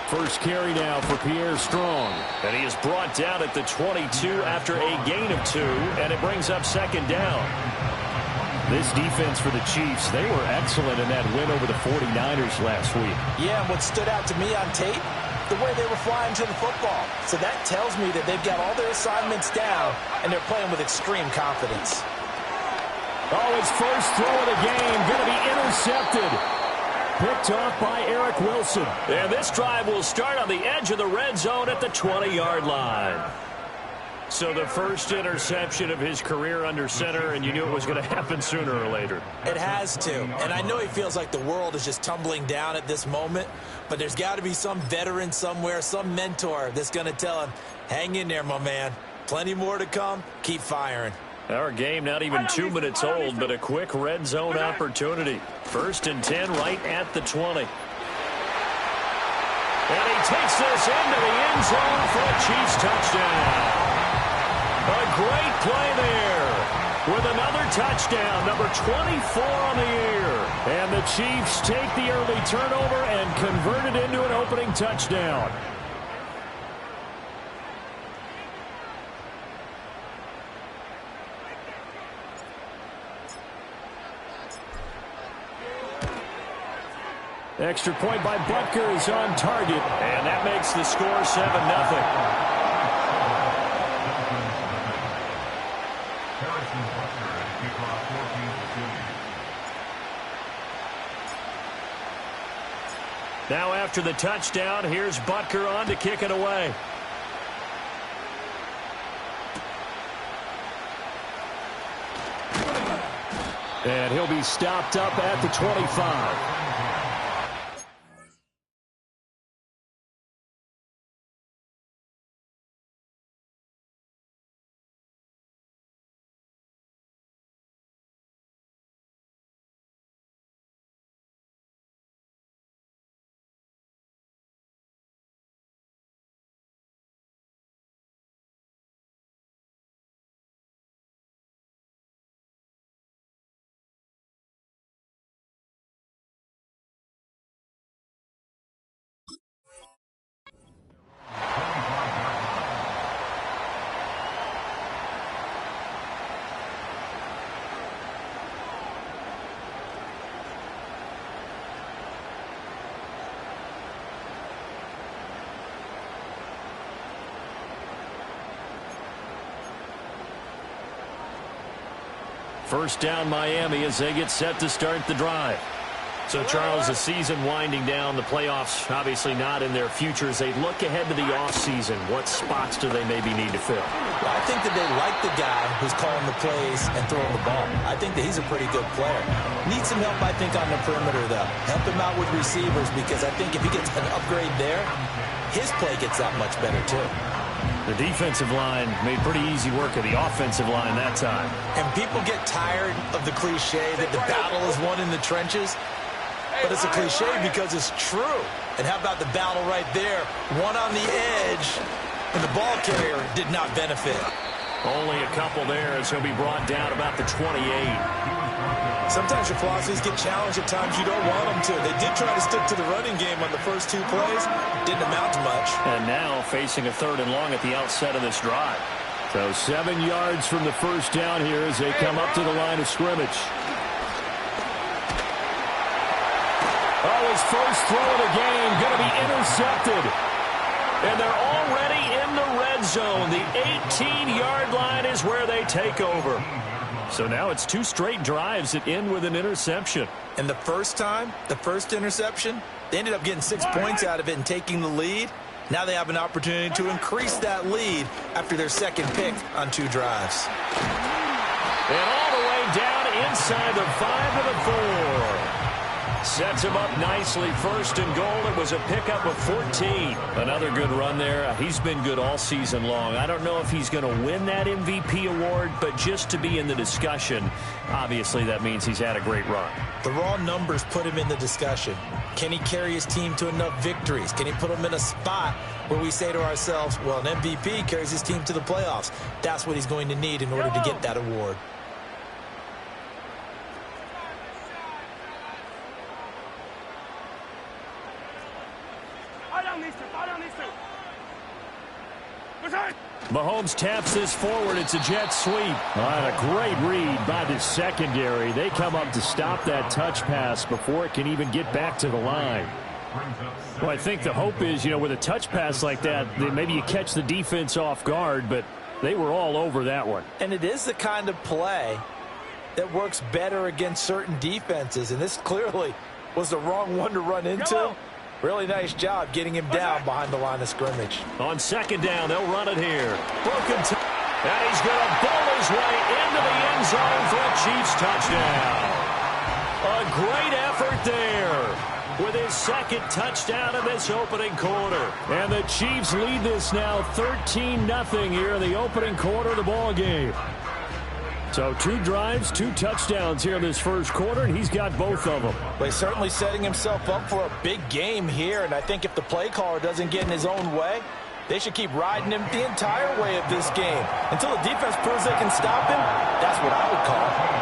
First carry now for Pierre Strong. And he is brought down at the 22 after a gain of 2, and it brings up second down. This defense for the Chiefs, they were excellent in that win over the 49ers last week. Yeah, and what stood out to me on tape, the way they were flying to the football. So that tells me that they've got all their assignments down, and they're playing with extreme confidence. Oh, his first throw of the game going to be intercepted. Picked off by Eric Wilson. And this drive will start on the edge of the red zone at the 20-yard line. So the first interception of his career under center, and you knew it was going to happen sooner or later. It has to. And I know he feels like the world is just tumbling down at this moment, but there's got to be some veteran somewhere, some mentor that's going to tell him, hang in there, my man. Plenty more to come. Keep firing. Our game not even 2 minutes old, but a quick red zone opportunity. 1st and 10 right at the 20. And he takes this into the end zone for a Chiefs touchdown. A great play there with another touchdown, number 24 on the year. And the Chiefs take the early turnover and convert it into an opening touchdown. Extra point by Butker is on target. And that makes the score 7-0. Now after the touchdown, here's Butker on to kick it away. And he'll be stopped up at the 25. First down Miami as they get set to start the drive. So, Charles, the season winding down, the playoffs obviously not in their future. As they look ahead to the offseason, what spots do they maybe need to fill? Well, I think that they like the guy who's calling the plays and throwing the ball. I think that he's a pretty good player. Needs some help, I think, on the perimeter, though. Help him out with receivers, because I think if he gets an upgrade there, his play gets that much better, too. The defensive line made pretty easy work of the offensive line that time. And people get tired of the cliche that the battle is won in the trenches. But it's a cliche because it's true. And how about the battle right there? One on the edge, and the ball carrier did not benefit. Only a couple there as he'll be brought down about the 28. Sometimes your philosophies get challenged at times you don't want them to. They did try to stick to the running game on the first 2 plays. Didn't amount to much. And now facing a 3rd and long at the outset of this drive. So 7 yards from the first down here as they come up to the line of scrimmage. Oh, his first throw of the game going to be intercepted. And they're already in the red zone. The 18-yard line is where they take over. So now it's 2 straight drives that end with an interception. And the first time, the first interception, they ended up getting 6 points out of it and taking the lead. Now they have an opportunity to increase that lead after their second pick on 2 drives. And all the way down inside the 5 to the 4. Sets him up nicely. 1st and goal. It was a pickup of 14. Another good run there. He's been good all season long. I don't know if he's going to win that MVP award, but just to be in the discussion, obviously that means he's had a great run. The raw numbers put him in the discussion. Can he carry his team to enough victories? Can he put them in a spot where we say to ourselves, well, an MVP carries his team to the playoffs. That's what he's going to need in order to get that award. Mahomes taps this forward. It's a jet sweep. And a great read by the secondary. They come up to stop that touch pass before it can even get back to the line. Well, I think the hope is, with a touch pass like that, maybe you catch the defense off guard, but they were all over that one. And it is the kind of play that works better against certain defenses, and this clearly was the wrong one to run into. Really nice job getting him down behind the line of scrimmage. On second down, they'll run it here. And he's going to bowl his way into the end zone for a Chiefs touchdown. A great effort there with his second touchdown in this opening quarter. And the Chiefs lead this now 13-0 here in the opening quarter of the ball game. So 2 drives, 2 touchdowns here in this first quarter, and he's got both of them. But he's certainly setting himself up for a big game here, and I think if the play caller doesn't get in his own way, they should keep riding him the entire way of this game. Until the defense proves they can stop him, that's what I would call.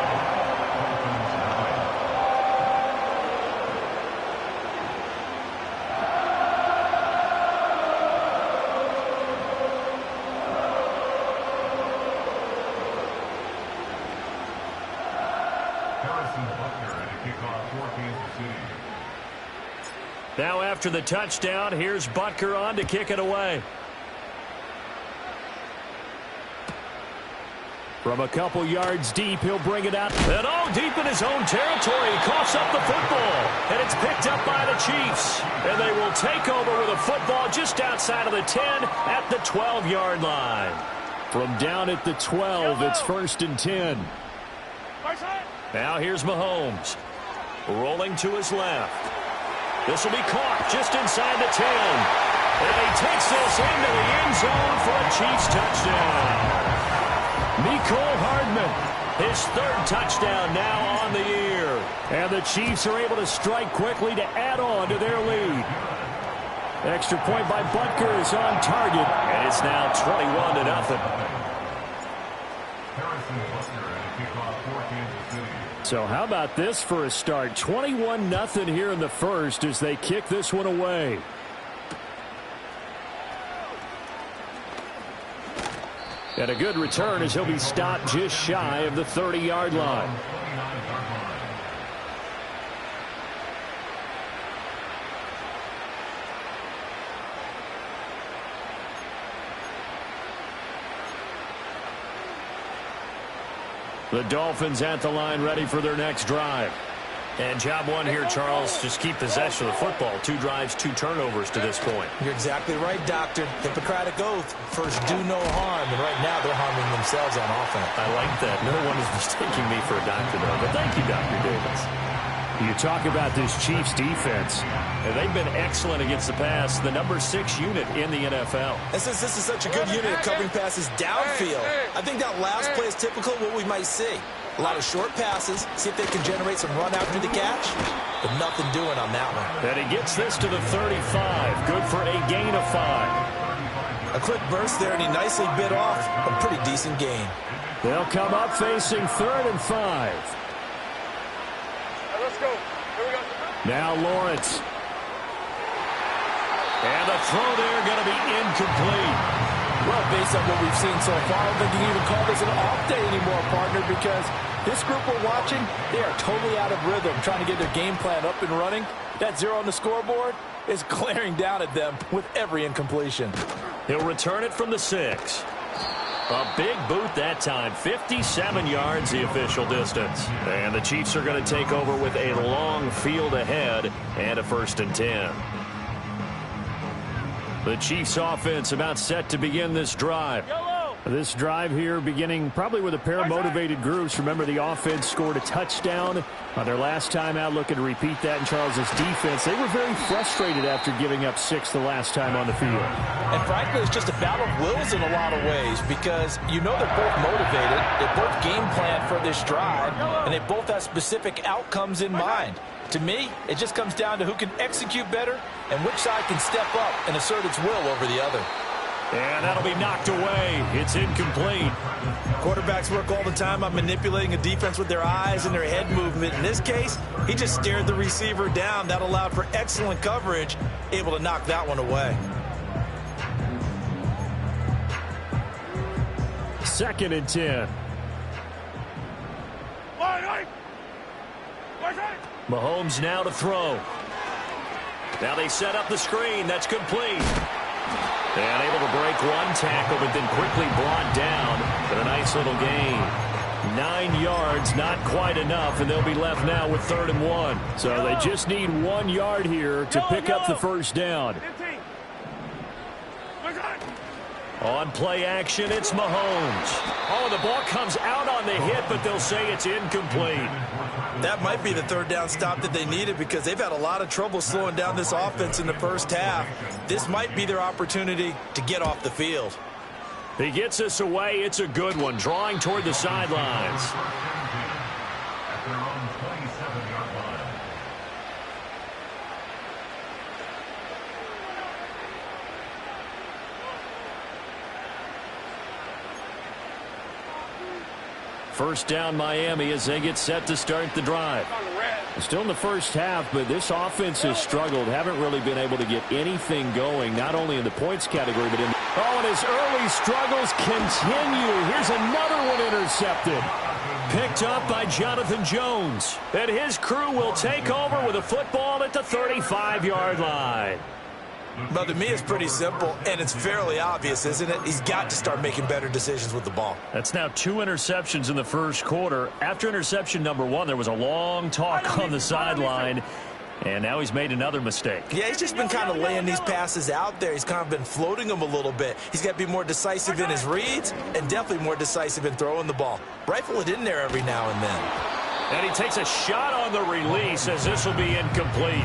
Now after the touchdown, here's Butker on to kick it away. From a couple yards deep, he'll bring it out. And all deep in his own territory. He coughs up the football. And it's picked up by the Chiefs. And they will take over with a football just outside of the 10 at the 12-yard line. From down at the 12, it's 1st and 10. Now here's Mahomes. Rolling to his left. This will be caught just inside the 10. And he takes this into the end zone for a Chiefs touchdown. Mecole Hardman, his 3rd touchdown now on the year. And the Chiefs are able to strike quickly to add on to their lead. Extra point by Butker is on target. And it's now 21-0. So how about this for a start? 21-0 here in the first as they kick this one away. And a good return as he'll be stopped just shy of the 30-yard line. The Dolphins at the line ready for their next drive. And job one here, Charles, just keep possession of the football. 2 drives, 2 turnovers to this point. You're exactly right, Doctor. Hippocratic oath. First, do no harm. And right now, they're harming themselves on offense. I like that. No one is mistaking me for a doctor, though. But thank you, Dr. Davis. You talk about this Chiefs defense. And they've been excellent against the pass. The number 6 unit in the NFL. And since this is such a good unit at covering passes downfield, I think that last play is typical of what we might see. A lot of short passes, see if they can generate some run after the catch, but nothing doing on that one. And he gets this to the 35. Good for a gain of 5. A quick burst there, and he nicely bit off a pretty decent gain. They'll come up facing 3rd and 5. Let's go. Here we go. Now Lawrence. And the throw there going to be incomplete. Well, based on what we've seen so far, I don't think you can even call this an off day anymore, partner, because this group we're watching, they are totally out of rhythm, trying to get their game plan up and running. That 0 on the scoreboard is glaring down at them with every incompletion. He'll return it from the 6. A big boot that time. 57 yards the official distance. And the Chiefs are going to take over with a long field ahead and a 1st and 10. The Chiefs offense about set to begin this drive. This drive here beginning probably with a pair of motivated groups. Remember, the offense scored a touchdown on their last time out. Looking to repeat that in Charles's defense. They were very frustrated after giving up 6 the last time on the field. And frankly, it's just a battle of wills in a lot of ways because you know they're both motivated. They both game plan for this drive, and they both have specific outcomes in mind. To me, it just comes down to who can execute better and which side can step up and assert its will over the other. And that'll be knocked away. It's incomplete. Quarterbacks work all the time on manipulating a defense with their eyes and their head movement. In this case, he just stared the receiver down. That allowed for excellent coverage, able to knock that one away. 2nd and 10. Mahomes now to throw. Now they set up the screen. That's complete. And able to break one tackle, but then quickly brought down. But a nice little gain. 9 yards, not quite enough, and they'll be left now with 3rd and 1. So they just need 1 yard here to pick up the first down. On play action, it's Mahomes. Oh, the ball comes out on the hit, but they'll say it's incomplete. That might be the 3rd down stop that they needed because they've had a lot of trouble slowing down this offense in the first half. This might be their opportunity to get off the field. He gets us away. It's a good one, drawing toward the sidelines. First down Miami as they get set to start the drive. Still in the first half, but this offense has struggled. Haven't really been able to get anything going, not only in the points category, but in the... Oh, and his early struggles continue. Here's another one intercepted. Picked up by Jonathan Jones. And his crew will take over with a football at the 35-yard line. But to me, it's pretty simple, and it's fairly obvious, isn't it? He's got to start making better decisions with the ball. That's now 2 interceptions in the first quarter. After interception number 1, there was a long talk on the sideline, and now he's made another mistake. Yeah, he's just been kind of laying these passes out there. He's kind of been floating them a little bit. He's got to be more decisive in his reads and definitely more decisive in throwing the ball. Rifle it in there every now and then. And he takes a shot on the release as this will be incomplete.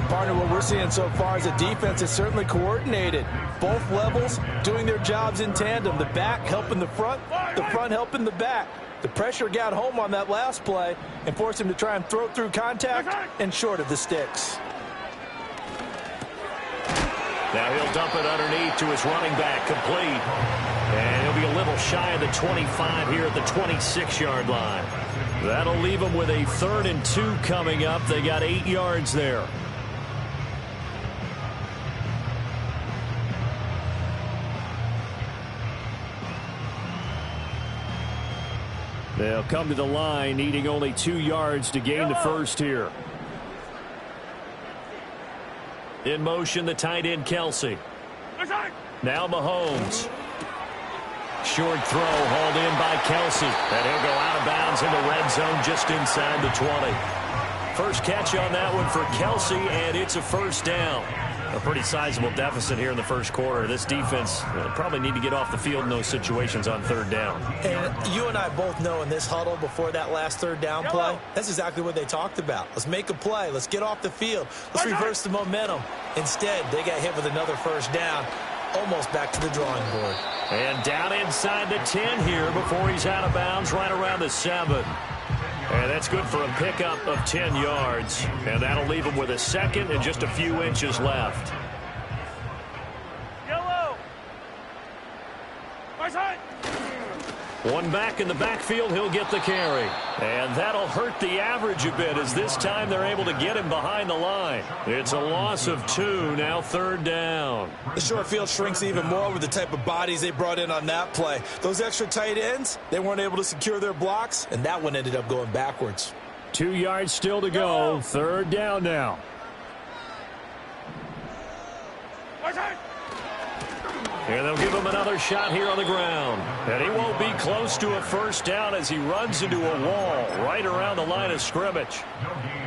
Partner, what we're seeing so far is a defense that's certainly coordinated. Both levels doing their jobs in tandem. The back helping the front helping the back. The pressure got home on that last play and forced him to try and throw through contact and short of the sticks. Now he'll dump it underneath to his running back, complete. And he'll be a little shy of the 25 here at the 26-yard line. That'll leave him with a 3rd and 2 coming up. They got 8 yards there. They'll come to the line, needing only 2 yards to gain the first here. In motion, the tight end, Kelsey. Now Mahomes. Short throw hauled in by Kelsey. And he'll go out of bounds in the red zone just inside the 20. First catch on that one for Kelsey, and it's a first down. A pretty sizable deficit here in the first quarter. This defense probably need to get off the field in those situations on 3rd down. And you and I both know in this huddle before that last 3rd down play, that's exactly what they talked about. Let's make a play. Let's get off the field. Let's reverse the momentum. Instead, they got hit with another first down, almost back to the drawing board. And down inside the 10 here before he's out of bounds right around the 7. And that's good for a pickup of 10 yards. And that'll leave him with a 2nd and just a few inches left. Yellow. One back in the backfield, he'll get the carry. And that'll hurt the average a bit as this time they're able to get him behind the line. It's a loss of 2, now 3rd down. The short field shrinks even more with the type of bodies they brought in on that play. Those extra tight ends, they weren't able to secure their blocks, and that one ended up going backwards. 2 yards still to go. 3rd down now. And they'll give him another shot here on the ground. And he won't be close to a first down as he runs into a wall right around the line of scrimmage.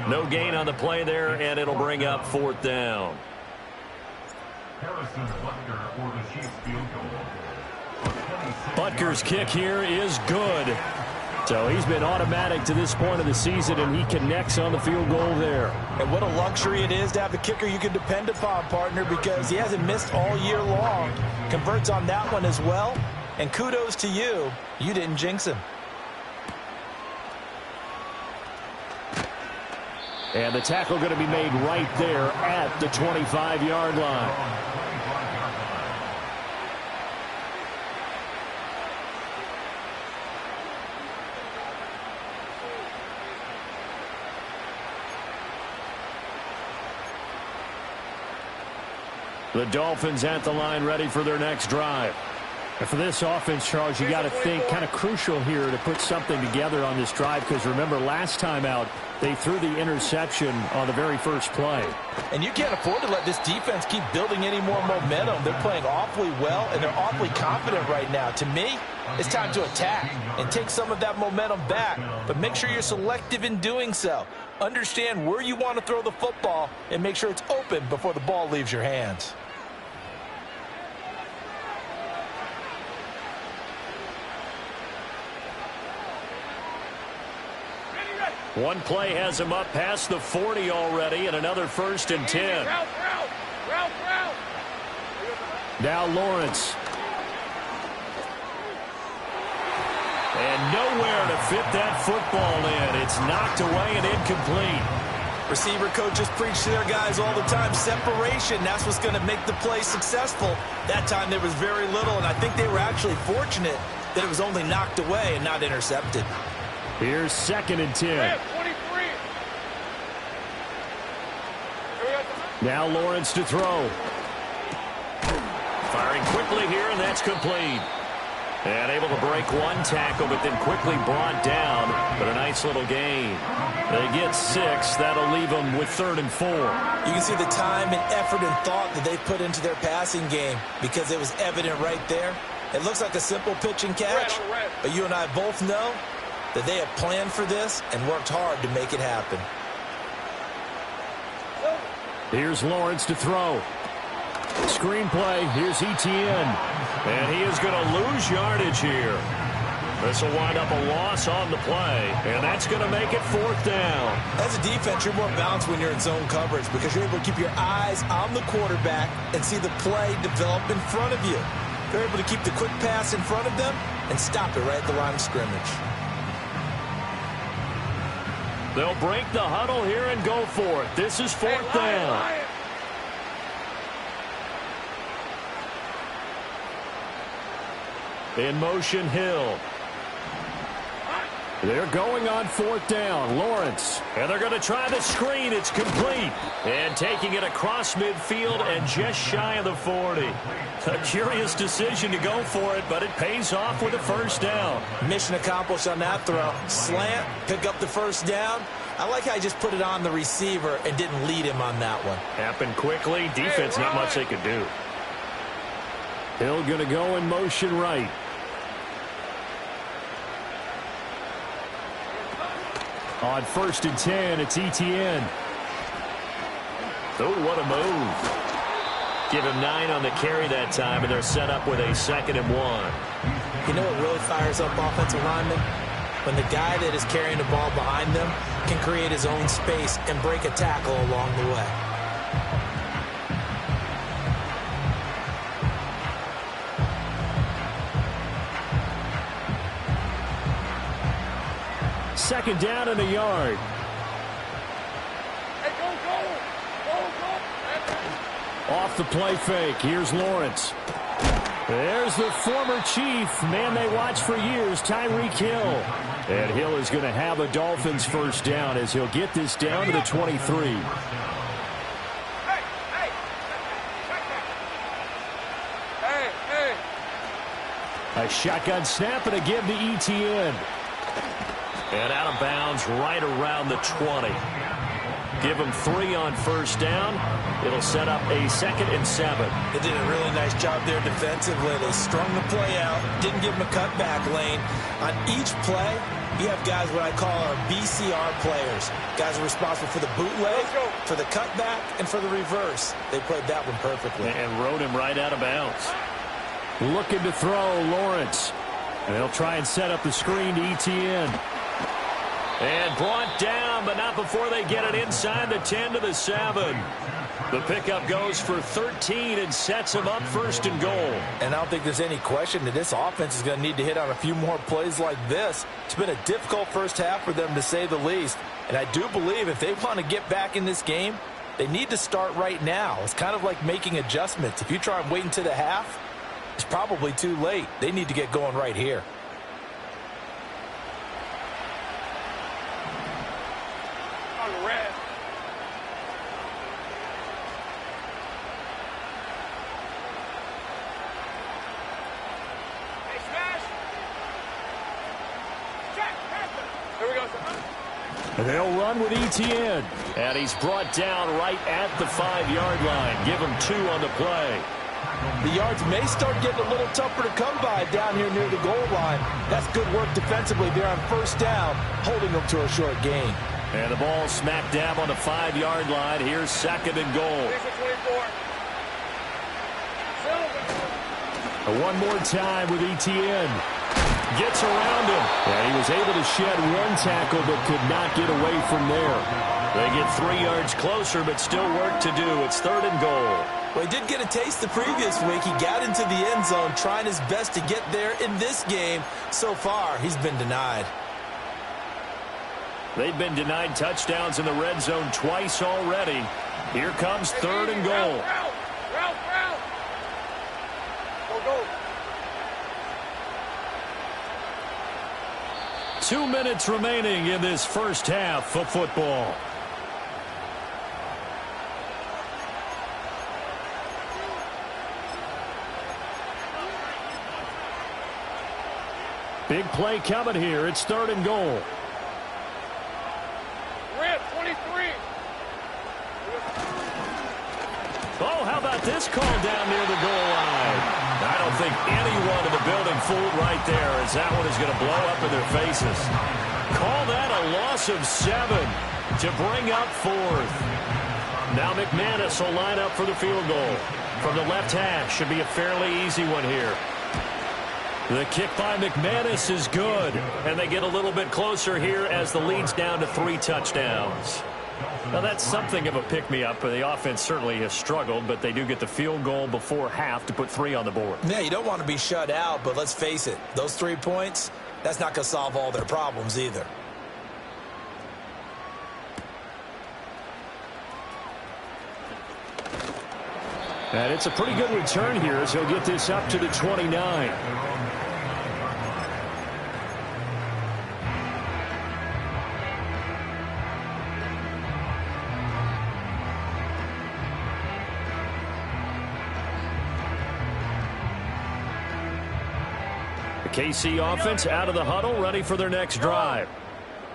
No gain on the play there, and it'll bring up 4th down. Butker's kick here is good. So he's been automatic to this point of the season, and he connects on the field goal there. And what a luxury it is to have a kicker you can depend upon, partner, because he hasn't missed all year long. Converts on that one as well. And kudos to you. You didn't jinx him. And the tackle going to be made right there at the 25-yard line. The Dolphins at the line ready for their next drive. And for this offense, Charles, you got to think kind of crucial here to put something together on this drive because remember last time out they threw the interception on the very first play. And you can't afford to let this defense keep building any more momentum. They're playing awfully well and they're awfully confident right now. To me, it's time to attack and take some of that momentum back. But make sure you're selective in doing so. Understand where you want to throw the football and make sure it's open before the ball leaves your hands. One play has him up past the 40 already, and another 1st and 10. Now Lawrence. And nowhere to fit that football in. It's knocked away and incomplete. Receiver coaches preach to their guys all the time. Separation, that's what's going to make the play successful. That time there was very little, and I think they were actually fortunate that it was only knocked away and not intercepted. Here's 2nd and 10. Now Lawrence to throw. Firing quickly here, and that's complete. And able to break one tackle, but then quickly brought down. But a nice little gain. They get 6. That'll leave them with 3rd and 4. You can see the time and effort and thought that they put into their passing game because it was evident right there. It looks like a simple pitch and catch, but you and I both know that they have planned for this and worked hard to make it happen. Here's Lawrence to throw. Screenplay. Here's Etienne. And he is going to lose yardage here. This will wind up a loss on the play, and that's going to make it 4th down. As a defense, you're more balanced when you're in zone coverage because you're able to keep your eyes on the quarterback and see the play develop in front of you. They're able to keep the quick pass in front of them and stop it right at the line of scrimmage. They'll break the huddle here and go for it. This is 4th down. In motion, Hill. They're going on 4th down. Lawrence. And they're going to try the screen. It's complete. And taking it across midfield and just shy of the 40. A curious decision to go for it, but it pays off with a 1st down. Mission accomplished on that throw. Slant, pick up the 1st down. I like how he just put it on the receiver and didn't lead him on that one. Happened quickly. Defense, not much they could do. Hill going to go in motion right. On 1st and 10, it's Etienne. Oh, what a move. Give him 9 on the carry that time, and they're set up with a 2nd and 1. You know what really fires up offensive linemen? When the guy that is carrying the ball behind them can create his own space and break a tackle along the way. Second down and a yard. Hey, go. Off the play fake. Here's Lawrence. There's the former Chief, man they watched for years, Tyreek Hill. And Hill is going to have a Dolphins 1st down as he'll get this down to the 23. A shotgun snap and a give to Etienne. And out of bounds right around the 20. Give them 3 on 1st down. It'll set up a 2nd and 7. They did a really nice job there defensively. They strung the play out, didn't give them a cutback lane. On each play, you have guys what I call our BCR players. Guys are responsible for the bootleg, for the cutback, and for the reverse. They played that one perfectly. And rode him right out of bounds. Looking to throw, Lawrence. And they'll try and set up the screen to Etienne. And brought down, but not before they get it inside the 10 to the 7. The pickup goes for 13 and sets them up 1st and goal. And I don't think there's any question that this offense is going to need to hit on a few more plays like this. It's been a difficult first half for them, to say the least. And I do believe if they want to get back in this game, they need to start right now. It's kind of like making adjustments. If you try and wait until the half, it's probably too late. They need to get going right here. They'll run with ETN. And he's brought down right at the 5-yard line. Give him 2 on the play. The yards may start getting a little tougher to come by down here near the goal line. That's good work defensively there on first down, holding them to a short gain. And the ball smack dab on the 5-yard line. Here's 2nd and goal. One more time with ETN. Gets around him. And he was able to shed 1 tackle but could not get away from there. They get 3 yards closer, but still work to do. It's 3rd and goal. Well, he did get a taste the previous week. He got into the end zone, trying his best to get there in this game. So far, he's been denied. They've been denied touchdowns in the red zone twice already. Here comes 3rd and goal. Go. 2 minutes remaining in this first half of football. Big play coming here. It's 3rd and goal. Red 23. Oh, how about this call down near the goal line? I don't think anyone in the building fooled right there, as that one is going to blow up in their faces. Call that a loss of 7 to bring up 4th. Now McManus will line up for the field goal. From the left hash, should be a fairly easy one here. The kick by McManus is good, and they get a little bit closer here as the lead's down to 3 touchdowns. Now, that's something of a pick-me-up. The offense certainly has struggled, but they do get the field goal before half to put 3 on the board. Yeah, you don't want to be shut out, but let's face it, those 3 points, that's not going to solve all their problems either. And it's a pretty good return here as he'll get this up to the 29. KC offense out of the huddle, ready for their next drive.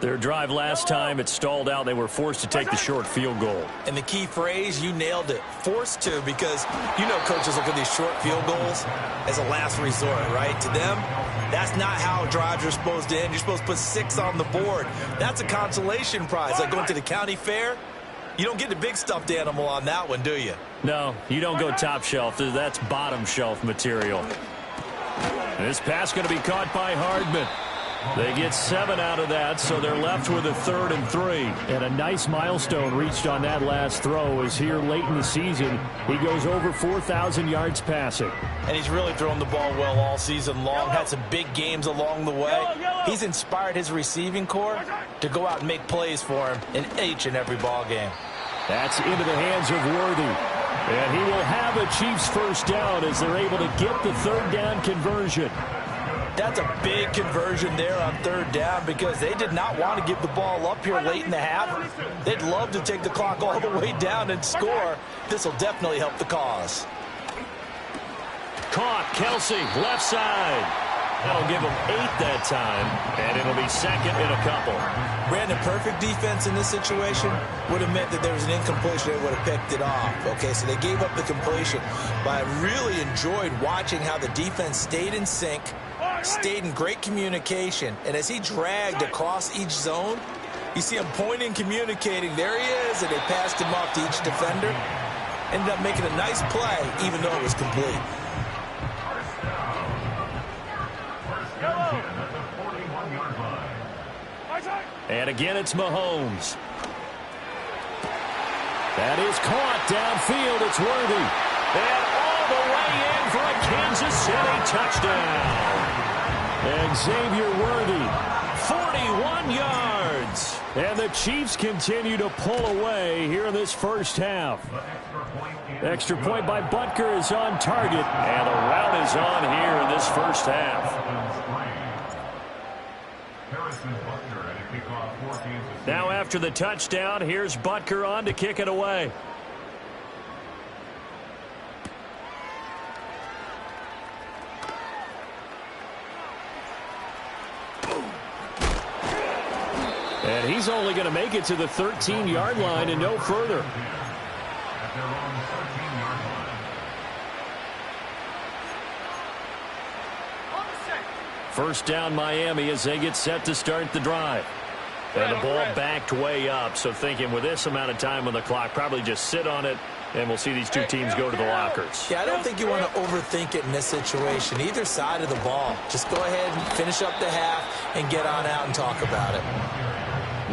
Their drive last time, it stalled out. They were forced to take the short field goal. And the key phrase, you nailed it, forced to, because you know coaches look at these short field goals as a last resort, right? To them, that's not how drives are supposed to end. You're supposed to put 6 on the board. That's a consolation prize, like going to the county fair. You don't get the big stuffed animal on that one, do you? No, you don't go top shelf. That's bottom shelf material. This pass going to be caught by Hardman. They get 7 out of that, so they're left with a 3rd and 3. And a nice milestone reached on that last throw is here late in the season. He goes over 4,000 yards passing. And he's really thrown the ball well all season long. Had some big games along the way. He's inspired his receiving corps to go out and make plays for him in each and every ball game. That's into the hands of Worthy. And he will have a Chiefs first down as they're able to get the 3rd down conversion. That's a big conversion there on 3rd down because they did not want to give the ball up here late in the half. They'd love to take the clock all the way down and score. This will definitely help the cause. Caught, Kelsey, left side. That'll give them 8 that time, and it'll be 2nd and a couple. Brandon, perfect defense in this situation would have meant that there was an incompletion. They would have picked it off. Okay, so they gave up the completion. But I really enjoyed watching how the defense stayed in sync, stayed in great communication. And as he dragged across each zone, you see him pointing, communicating. There he is, and they passed him off to each defender. Ended up making a nice play, even though it was complete. And again, it's Mahomes. That is caught downfield. It's Worthy. And all the way in for a Kansas City touchdown. And Xavier Worthy, 41 yards. And the Chiefs continue to pull away here in this first half. Extra point by Butker is on target. And the rout is on here in this first half. Now after the touchdown, here's Butker on to kick it away. And he's only going to make it to the 13-yard line and no further. First down Miami as they get set to start the drive. And the ball backed way up, so thinking with this amount of time on the clock, probably just sit on it, and we'll see these two teams go to the lockers. Yeah, I don't think you want to overthink it in this situation. Either side of the ball. Just go ahead and finish up the half and get on out and talk about it.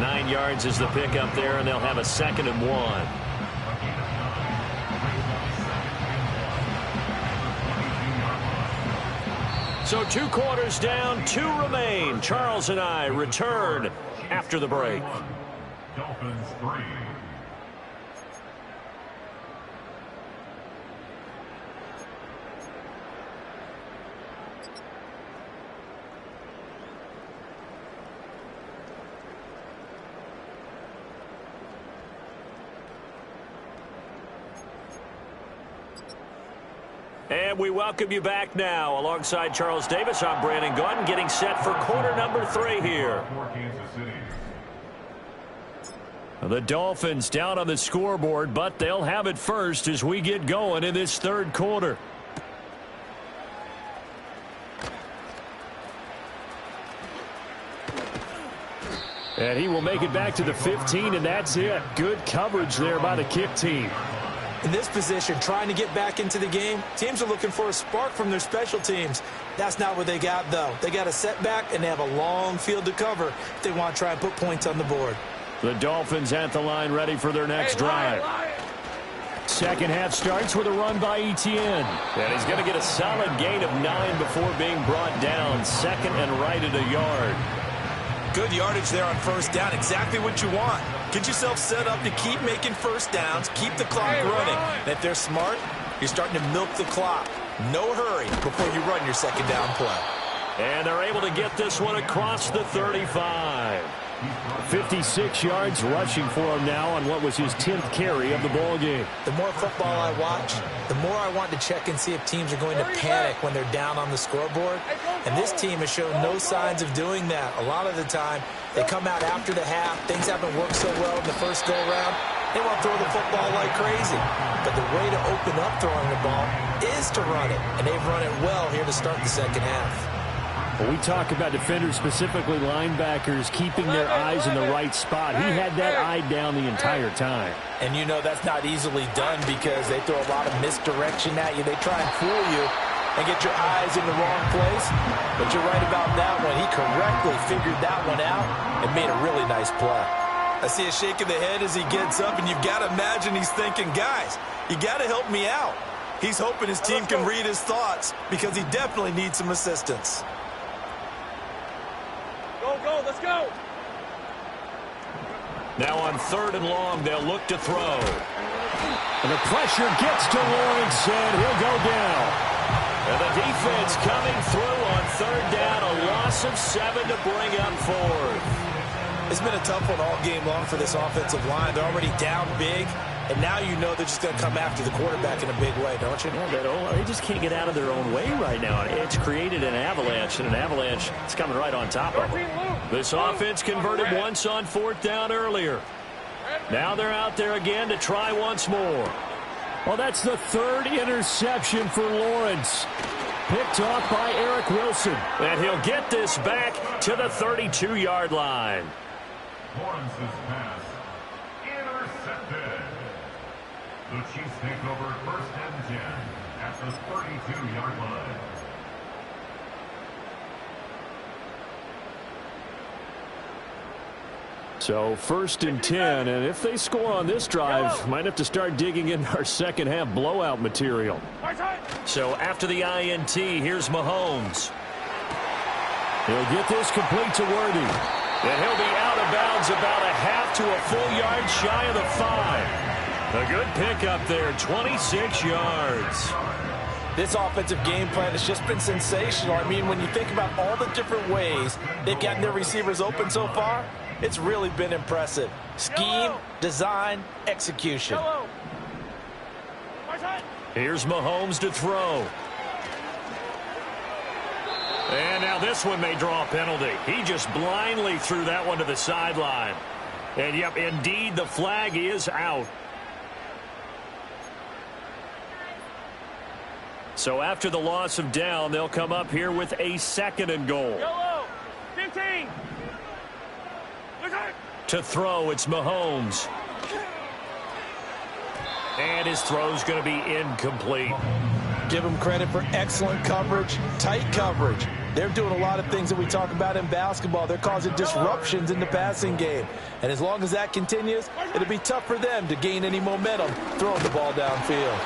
9 yards is the pickup there, and they'll have a 2nd and 1. So 2 quarters down, 2 remain. Charles and I return after the break. Dolphins 3. And we welcome you back now. Alongside Charles Davis, I'm Brandon Gaudin, getting set for quarter number 3 here. The Dolphins down on the scoreboard, but they'll have it first as we get going in this 3rd quarter. And he will make it back to the 15, and that's it. Good coverage there by the kick team. In this position, trying to get back into the game, teams are looking for a spark from their special teams. That's not what they got, though. They got a setback, and they have a long field to cover if they want to try and put points on the board. The Dolphins at the line ready for their next drive. Second half starts with a run by Etienne. And he's going to get a solid gain of 9 before being brought down. 2nd and right at a yard. Good yardage there on first down. Exactly what you want. Get yourself set up to keep making first downs, keep the clock running. And if they're smart, you're starting to milk the clock. No hurry before you run your 2nd down play. And they're able to get this one across the 35. 56 yards rushing for him now on what was his 10th carry of the ball game. The more football I watch, the more I want to check and see if teams are going to panic when they're down on the scoreboard. And this team has shown no signs of doing that. A lot of the time, they come out after the half. Things haven't worked so well in the first go-around. They want to throw the football like crazy. But the way to open up throwing the ball is to run it. And they've run it well here to start the second half. When we talk about defenders, specifically linebackers, keeping their eyes in the right spot, he had that eye down the entire time. And you know that's not easily done because they throw a lot of misdirection at you. They try and fool you and get your eyes in the wrong place. But you're right about that one. He correctly figured that one out and made a really nice play. I see a shake of the head as he gets up, and you've got to imagine he's thinking, guys, you got to help me out. He's hoping his team can read his thoughts because he definitely needs some assistance. Go, let's go. Now on 3rd and long, they'll look to throw. And the pressure gets to Lawrence, and he'll go down. And the defense coming through on 3rd down, a loss of 7 to bring up 4th. It's been a tough one all game long for this offensive line. They're already down big, and now you know they're just going to come after the quarterback in a big way, don't you? Yeah, they just can't get out of their own way right now. It's created an avalanche, and an avalanche is coming right on top of them. This offense converted once on 4th down earlier. Now they're out there again to try once more. Well, that's the 3rd interception for Lawrence. Picked off by Eric Wilson. And he'll get this back to the 32-yard line. Lawrence's pass intercepted. The Chiefs take over 1st and 10 at the 32-yard line. So 1st and 10, and if they score on this drive, might have to start digging in our second half blowout material. So after the INT, here's Mahomes. He'll get this complete to Worthy. And he'll be out of bounds about a half to a full yard shy of the 5. A good pickup there, 26 yards. This offensive game plan has just been sensational. I mean, when you think about all the different ways they've gotten their receivers open so far, it's really been impressive. Scheme, design, execution. Here's Mahomes to throw. And now this one may draw a penalty. He just blindly threw that one to the sideline. And, yep, indeed, the flag is out. So after the loss of down, they'll come up here with a 2nd and goal. Yellow, 15. To throw, it's Mahomes. And his throw's going to be incomplete. Give them credit for excellent coverage, tight coverage. They're doing a lot of things that we talk about in basketball. They're causing disruptions in the passing game. And as long as that continues, it'll be tough for them to gain any momentum throwing the ball downfield.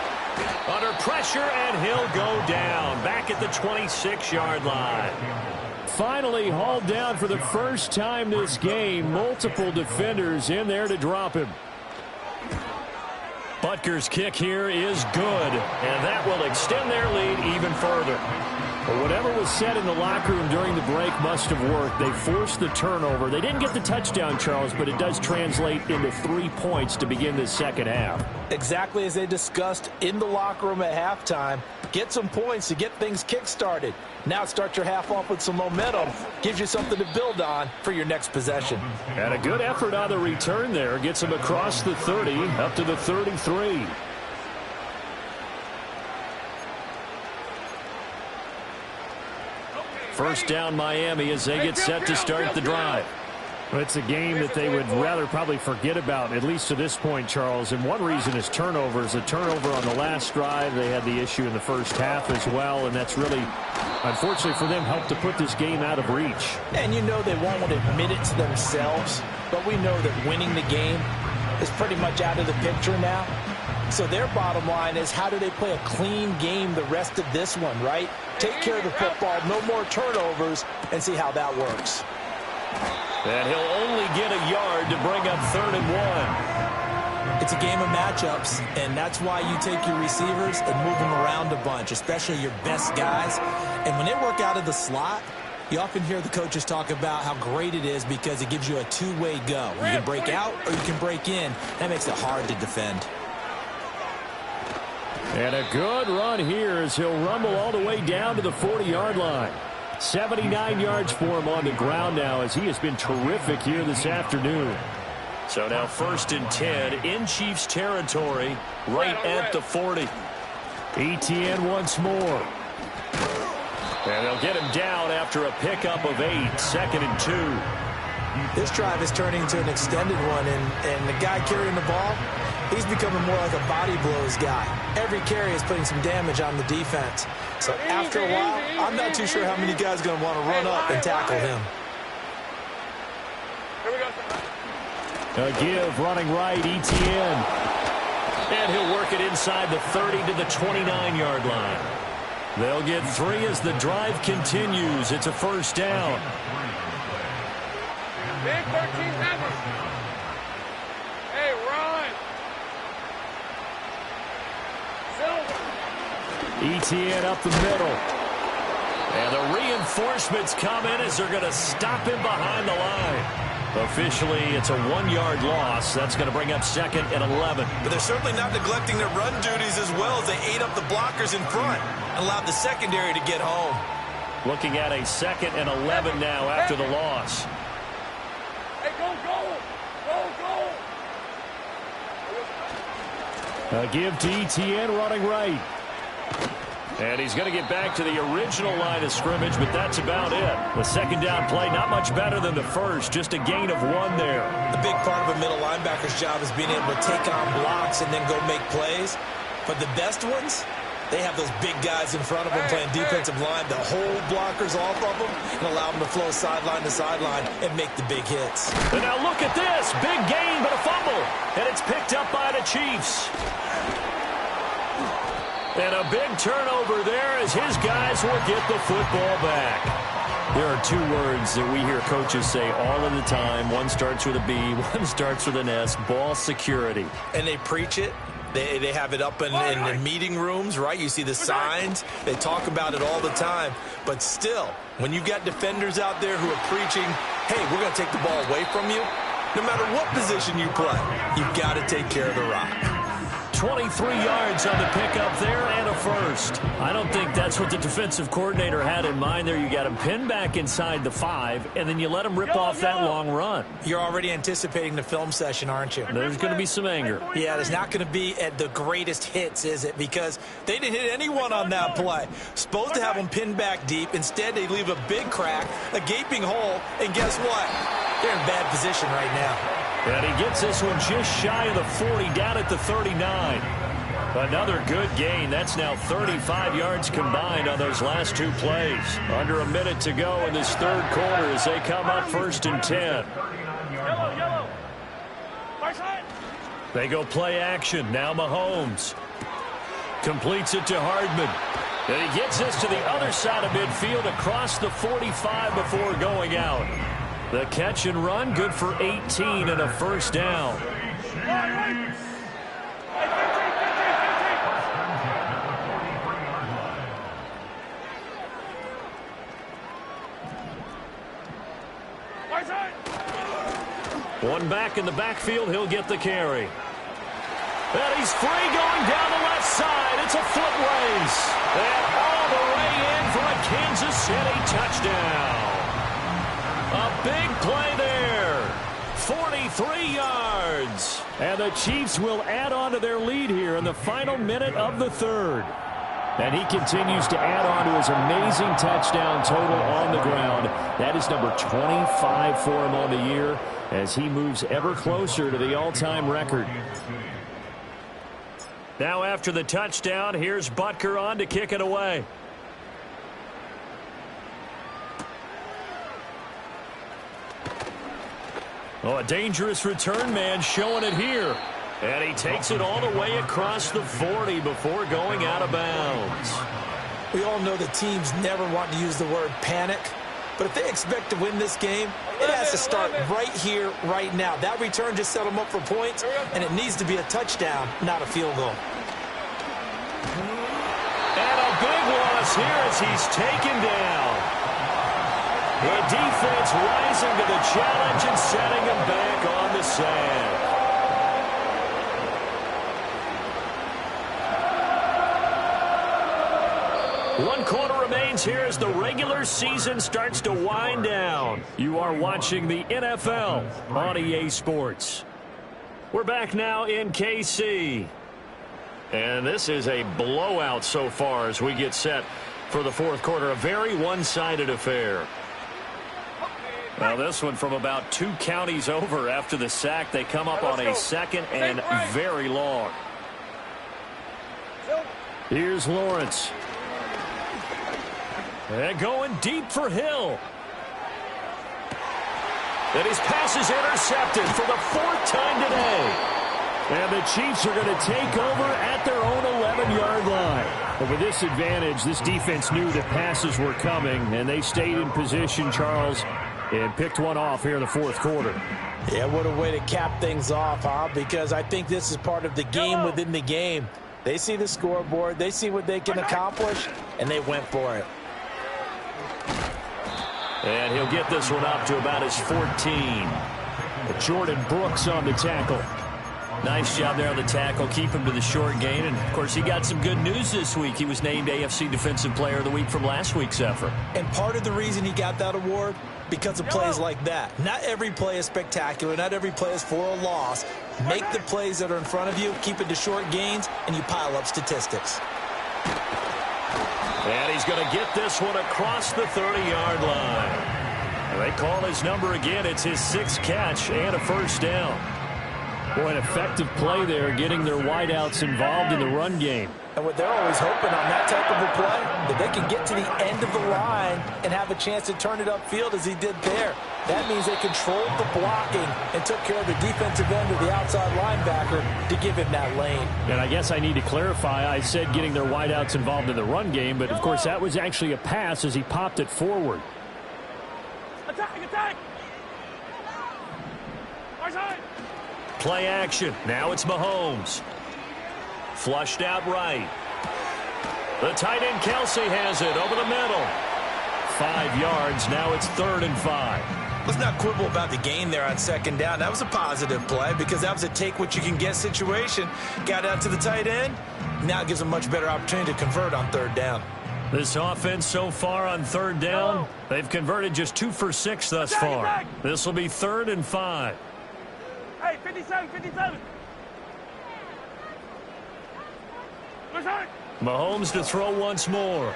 Under pressure, and he'll go down. Back at the 26-yard line. Finally hauled down for the first time this game. Multiple defenders in there to drop him. Butker's kick here is good, and that will extend their lead even further. Well, whatever was said in the locker room during the break must have worked. They forced the turnover. They didn't get the touchdown, Charles, but it does translate into 3 points to begin this second half. Exactly as they discussed in the locker room at halftime. Get some points to get things kick-started. Now start your half off with some momentum. Gives you something to build on for your next possession. And a good effort on the return there. Gets them across the 30, up to the 33. First down Miami as they get set to start the drive. Well, it's a game that they would rather probably forget about, at least to this point, Charles. And one reason is turnovers. A turnover on the last drive. They had the issue in the first half as well, and that's really, unfortunately for them, helped to put this game out of reach. And you know they won't admit it to themselves, but we know that winning the game is pretty much out of the picture now. So their bottom line is, how do they play a clean game the rest of this one, right? Take care of the football, no more turnovers, and see how that works. And he'll only get a yard to bring up 3rd and 1. It's a game of matchups, and that's why you take your receivers and move them around a bunch, especially your best guys. And when they work out of the slot, you often hear the coaches talk about how great it is because it gives you a two-way go. You can break out or you can break in. That makes it hard to defend. And a good run here as he'll rumble all the way down to the 40-yard line. 79 yards for him on the ground now as he has been terrific here this afternoon. So now 1st and 10 in Chiefs territory right at the 40. ETN once more. And they'll get him down after a pickup of 8. 2nd and 2. This drive is turning into an extended one, and the guy carrying the ball, he's becoming more like a body blows guy. Every carry is putting some damage on the defense. So after a while, I'm not too sure how many guys are going to want to run up and tackle him. A give running right, ETN. And he'll work it inside the 30 to the 29-yard line. They'll get 3 as the drive continues. It's a 1st down. Big 13-7. Hey, run. ETN up the middle. And the reinforcements come in as they're going to stop him behind the line. Officially, it's a 1-yard loss. That's going to bring up 2nd and 11. But they're certainly not neglecting their run duties as well as they ate up the blockers in front and allowed the secondary to get home. Looking at a 2nd and 11 now after the loss. Hey, go, go. Go, go. A give to ETN running right. And he's going to get back to the original line of scrimmage, but that's about it. The 2nd down play, not much better than the first, just a gain of 1 there. The big part of a middle linebacker's job is being able to take on blocks and then go make plays. But the best ones, they have those big guys in front of them playing defensive line that hold blockers off of them and allow them to flow sideline to sideline and make the big hits. And now look at this. Big gain, but a fumble. And it's picked up by the Chiefs. And a big turnover there as his guys will get the football back. There are 2 words that we hear coaches say all of the time. One starts with a B, one starts with an S, ball security. And they preach it. They have it up in the meeting rooms, right? You see the signs. They talk about it all the time. But still, when you've got defenders out there who are preaching, hey, we're going to take the ball away from you, no matter what position you play, you've got to take care of the rock. 23 yards on the pickup there and a first. I don't think that's what the defensive coordinator had in mind there. You got him pinned back inside the 5, and then you let him rip off that long run. You're already anticipating the film session, aren't you? There's going to be some anger. Yeah, there's not going to be at the greatest hits, is it? Because they didn't hit anyone on that play. Supposed to have them pinned back deep. Instead, they leave a big crack, a gaping hole, and guess what? They're in bad position right now. And he gets this one just shy of the 40, down at the 39. Another good gain. That's now 35 yards combined on those last 2 plays. Under a minute to go in this third quarter as they come up 1st and 10. Yellow. Right side. They go play action. Now Mahomes completes it to Hardman. And he gets this to the other side of midfield across the 45 before going out. The catch and run, good for 18 and a first down. Right. Right side. One back in the backfield, he'll get the carry. And he's free going down the left side. It's a foot race. And all the way in for a Kansas City touchdown. A big play there. 43 yards. And the Chiefs will add on to their lead here in the final minute of the third. And he continues to add on to his amazing touchdown total on the ground. That is number 25 for him on the year as he moves ever closer to the all-time record. Now after the touchdown, here's Butker on to kick it away. Oh, a dangerous return man showing it here. And he takes it all the way across the 40 before going out of bounds. We all know the teams never want to use the word panic. But if they expect to win this game, it has to start right here, right now. That return just set them up for points, and it needs to be a touchdown, not a field goal. And a big loss here as he's taken down. The defense rising to the challenge and setting him back on the sand. One quarter remains here as the regular season starts to wind down. You are watching the NFL on EA Sports. We're back now in KC. And this is a blowout so far as we get set for the fourth quarter. A very one-sided affair. Now this one from about 2 counties over after the sack. They come up on a second and very long. Here's Lawrence. And going deep for Hill. And his pass is intercepted for the 4th time today. And the Chiefs are going to take over at their own 11-yard line. But with this advantage, this defense knew that passes were coming, and they stayed in position, Charles, and picked one off here in the fourth quarter. Yeah, what a way to cap things off, huh? Because I think this is part of the game within the game. They see the scoreboard, they see what they can accomplish, and they went for it. And he'll get this one up to about his 14. Jordan Brooks on the tackle. Nice job there on the tackle. Keep him to the short gain. And, of course, he got some good news this week. He was named AFC Defensive Player of the Week from last week's effort. And part of the reason he got that award, because of plays like that. Not every play is spectacular. Not every play is for a loss. Make the plays that are in front of you, keep it to short gains, and you pile up statistics. And he's going to get this one across the 30-yard line. They call his number again. It's his 6th catch and a first down. Boy, an effective play there, getting their wideouts involved in the run game. And what they're always hoping on that type of a play, that they can get to the end of the line and have a chance to turn it upfield as he did there. That means they controlled the blocking and took care of the defensive end of the outside linebacker to give him that lane. And I guess I need to clarify, I said getting their wideouts involved in the run game, but of course that was actually a pass as he popped it forward. Attack! Our side! Play action. Now it's Mahomes. Flushed out right. The tight end Kelsey has it over the middle. 5 yards. Now it's 3rd and 5. Let's not quibble about the gain there on second down. That was a positive play because that was a take-what-you-can-get situation. Got out to the tight end. Now it gives them a much better opportunity to convert on third down. This offense so far on third down, they've converted just 2 for 6 thus far. This will be 3rd and 5. Hey, 57, 57. Mahomes to throw once more.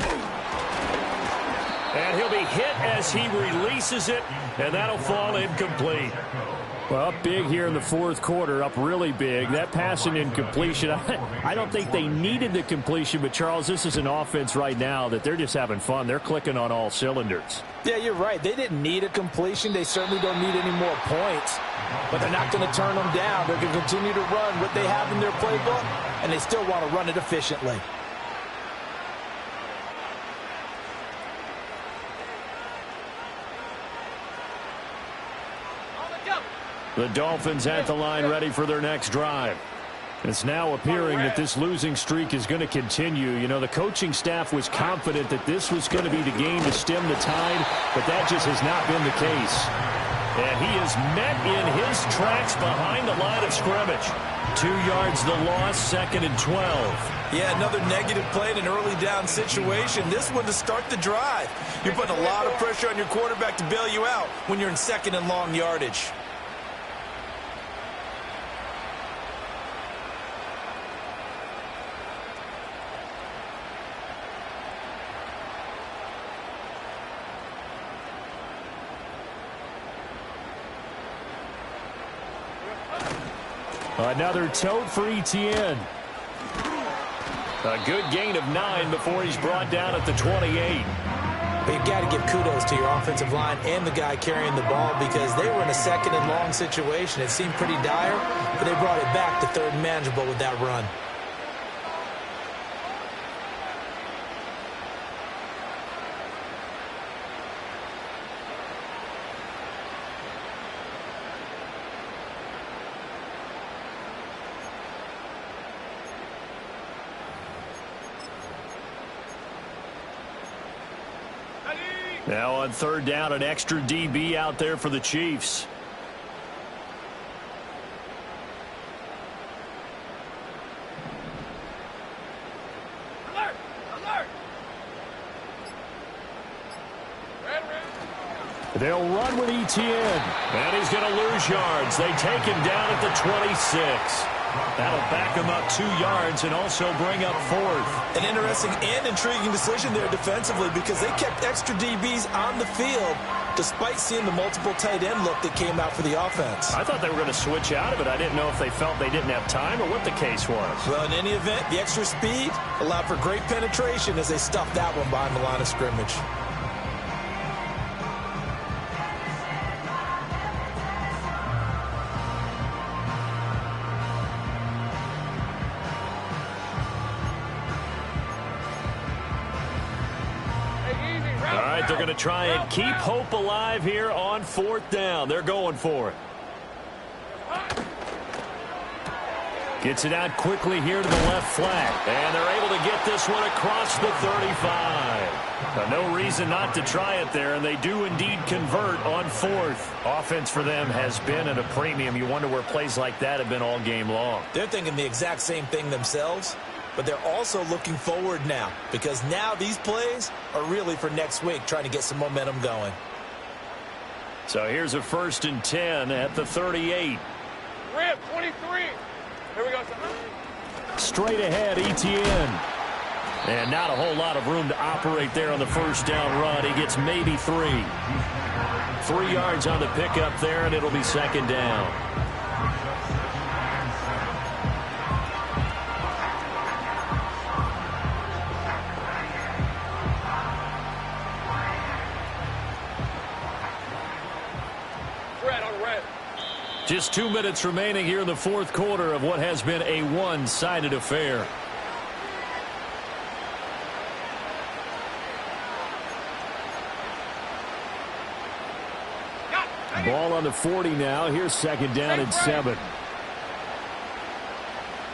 And he'll be hit as he releases it, and that'll fall incomplete. Well, up big here in the fourth quarter, up really big. That pass and incompletion, I don't think they needed the completion, but, Charles, this is an offense right now that they're just having fun. They're clicking on all cylinders. Yeah, you're right. They didn't need a completion. They certainly don't need any more points, but they're not going to turn them down. They're going to continue to run what they have in their playbook, and they still want to run it efficiently. The Dolphins at the line ready for their next drive. It's now appearing that this losing streak is going to continue. You know, the coaching staff was confident that this was going to be the game to stem the tide, but that just has not been the case. And he is met in his tracks behind the line of scrimmage. 2 yards the loss, 2nd and 12. Yeah, another negative play in an early down situation. This one to start the drive. You're putting a lot of pressure on your quarterback to bail you out when you're in 2nd and long yardage. Another tote for Etienne. A good gain of 9 before he's brought down at the 28. But you've got to give kudos to your offensive line and the guy carrying the ball because they were in a 2nd and long situation. It seemed pretty dire, but they brought it back to 3rd and manageable with that run. Now on 3rd down, an extra DB out there for the Chiefs. Alert! Alert! They'll run with Etienne. And he's going to lose yards. They take him down at the 26. That'll back him up 2 yards and also bring up 4th. An interesting and intriguing decision there defensively because they kept extra DBs on the field despite seeing the multiple tight end look that came out for the offense. I thought they were going to switch out of it. I didn't know if they felt they didn't have time or what the case was. Well, in any event, the extra speed allowed for great penetration as they stuffed that one behind the line of scrimmage. They're going to try and keep hope alive here on 4th down. They're going for it. Gets it out quickly here to the left flat. And they're able to get this one across the 35. No reason not to try it there, and they do indeed convert on 4th. Offense for them has been at a premium. You wonder where plays like that have been all game long. They're thinking the exact same thing themselves. But they're also looking forward now because now these plays are really for next week, trying to get some momentum going. So here's a 1st and 10 at the 38. Rip, 23. Here we go. Straight ahead, Etienne. And not a whole lot of room to operate there on the 1st down run. He gets maybe 3. 3 yards on the pickup there, and it'll be 2nd down. Just 2 minutes remaining here in the 4th quarter of what has been a one-sided affair. Ball on the 40 now. Here's 2nd down and 7.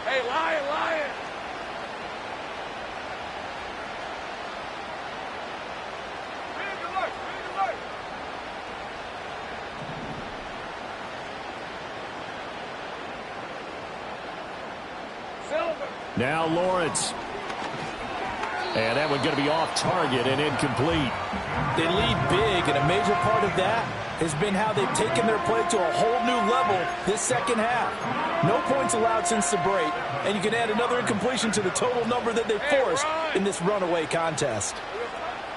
Hey, Lion, Lion. Now Lawrence. And that one's going to be off target and incomplete. They lead big, and a major part of that has been how they've taken their play to a whole new level this second half. No points allowed since the break, and you can add another incompletion to the total number that they forced in this runaway contest.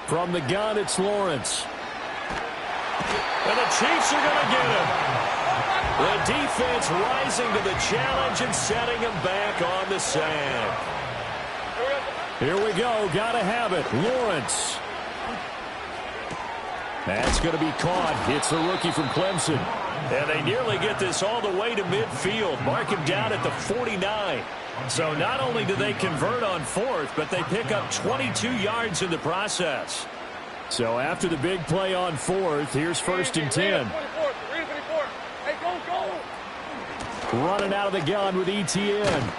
From the gun, it's Lawrence. And the Chiefs are going to get him. The defense rising to the challenge and setting him back on the sand. Here we go. Got to have it. Lawrence. That's going to be caught. It's the rookie from Clemson. And they nearly get this all the way to midfield. Mark him down at the 49. So not only do they convert on fourth, but they pick up 22 yards in the process. So after the big play on fourth, here's first and 10. Hey, go. Running out of the gun with ETN.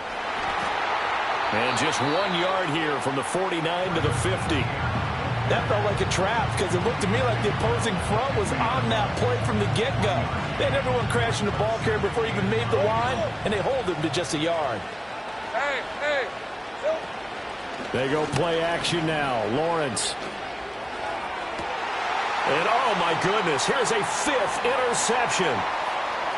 And just 1 yard here from the 49 to the 50. That felt like a trap because it looked to me like the opposing front was on that play from the get-go. They had everyone crashing the ball carrier before he even made the line, and they hold him to just a yard. Hey. They go play action now. Lawrence. And oh my goodness, here's a fifth interception.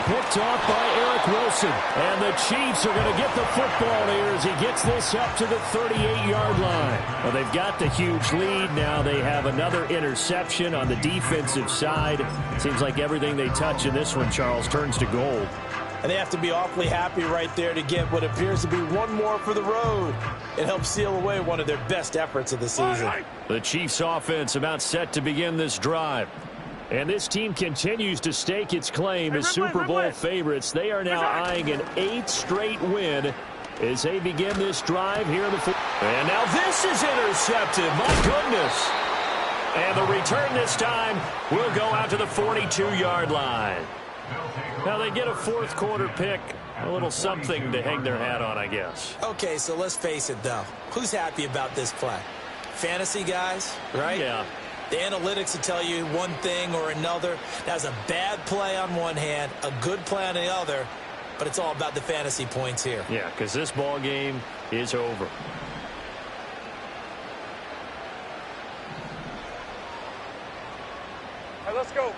Picked off by Eric Wilson. And the Chiefs are going to get the football here as he gets this up to the 38-yard line. Well, they've got the huge lead. Now they have another interception on the defensive side. Seems like everything they touch in this one, Charles, turns to gold. And they have to be awfully happy right there to get what appears to be one more for the road. It helps seal away one of their best efforts of the season. The Chiefs offense about set to begin this drive. And this team continues to stake its claim as Super Bowl favorites. They are now eyeing an 8th straight win as they begin this drive here in the fourth. And now this is intercepted. My goodness. And the return this time will go out to the 42-yard line. Now they get a fourth quarter pick. A little something to hang their hat on, I guess. Okay, so let's face it, though. Who's happy about this play? Fantasy guys, right? Yeah. The analytics will tell you one thing or another. That's a bad play on one hand, a good play on the other, but it's all about the fantasy points here. Yeah, because this ball game is over. Hey, let's go.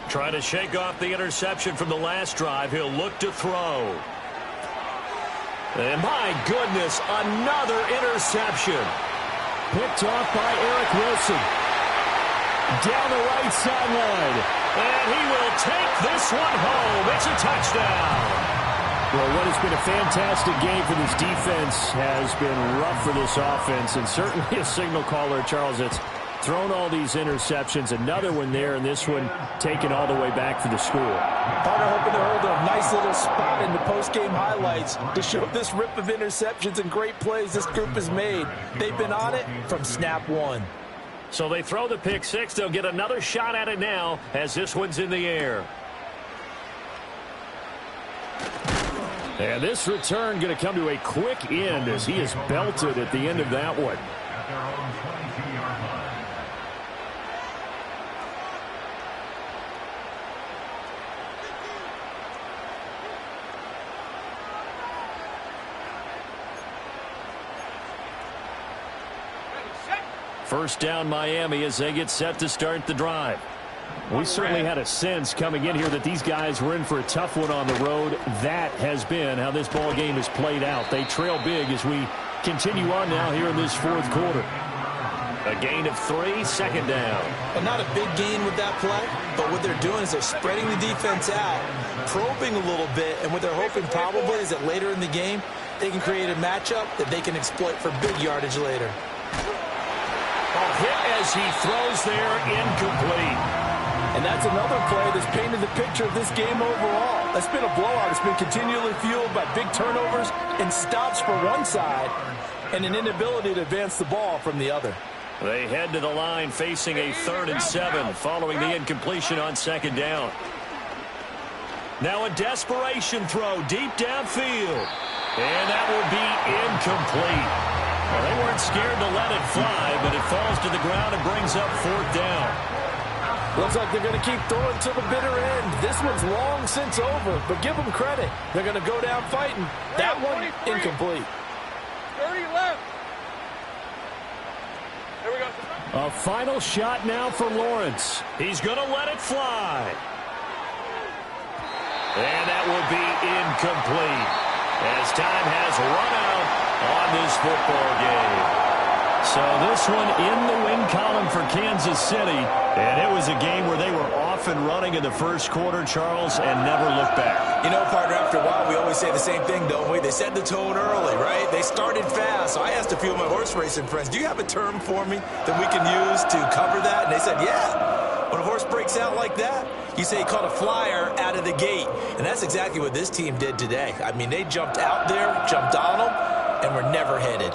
Trying to shake off the interception from the last drive. He'll look to throw. And my goodness, another interception. Picked off by Eric Wilson. Down the right sideline. And he will take this one home. It's a touchdown. Well, what has been a fantastic game for this defense has been rough for this offense, and certainly a signal caller, Charles, that's thrown all these interceptions. Another one there, and this one taken all the way back for the score. Partner hoping to hold a nice little spot in the post-game highlights to show this rip of interceptions and great plays this group has made. They've been on it from snap one. So they throw the pick six. They'll get another shot at it now as this one's in the air. And this return going to come to a quick end as he is belted at the end of that one. At their own 22-yard line. First down Miami as they get set to start the drive. We certainly had a sense coming in here that these guys were in for a tough one on the road. That has been how this ball game has played out. They trail big as we continue on now here in this fourth quarter. A gain of 3, second down. And not a big gain with that play, but what they're doing is they're spreading the defense out, probing a little bit, and what they're hoping probably is that later in the game, they can create a matchup that they can exploit for big yardage later. Hit as he throws there, incomplete. And that's another play that's painted the picture of this game overall. It's been a blowout. It's been continually fueled by big turnovers and stops for one side and an inability to advance the ball from the other. They head to the line facing a 3rd and 7 following the incompletion on second down. Now a desperation throw deep downfield. And that will be incomplete. Well, they weren't scared to let it fly, but it falls to the ground and brings up 4th down. Looks like they're going to keep throwing to the bitter end. This one's long since over, but give them credit. They're going to go down fighting. That one, incomplete. 30 left. There we go. A final shot now for Lawrence. He's going to let it fly. And that will be incomplete as time has run out on this football game. So this one in the win column for Kansas City. And it was a game where they were off and running in the first quarter, Charles, and never looked back. You know, partner, after a while, we always say the same thing, don't we? They set the tone early, right? They started fast. So I asked a few of my horse racing friends, do you have a term for me that we can use to cover that? And they said, yeah. When a horse breaks out like that, you say he caught a flyer out of the gate. And that's exactly what this team did today. I mean, they jumped out there, jumped on them, and were never headed.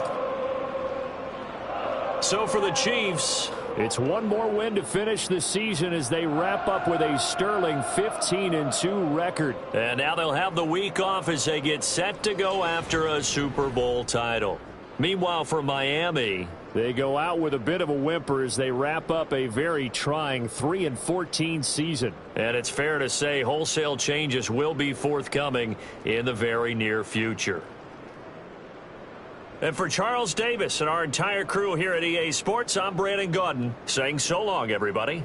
So for the Chiefs, it's one more win to finish the season as they wrap up with a sterling 15-2 record. And now they'll have the week off as they get set to go after a Super Bowl title. Meanwhile, for Miami, they go out with a bit of a whimper as they wrap up a very trying 3-14 season. And it's fair to say wholesale changes will be forthcoming in the very near future. And for Charles Davis and our entire crew here at EA Sports, I'm Brandon Gaudin saying so long, everybody.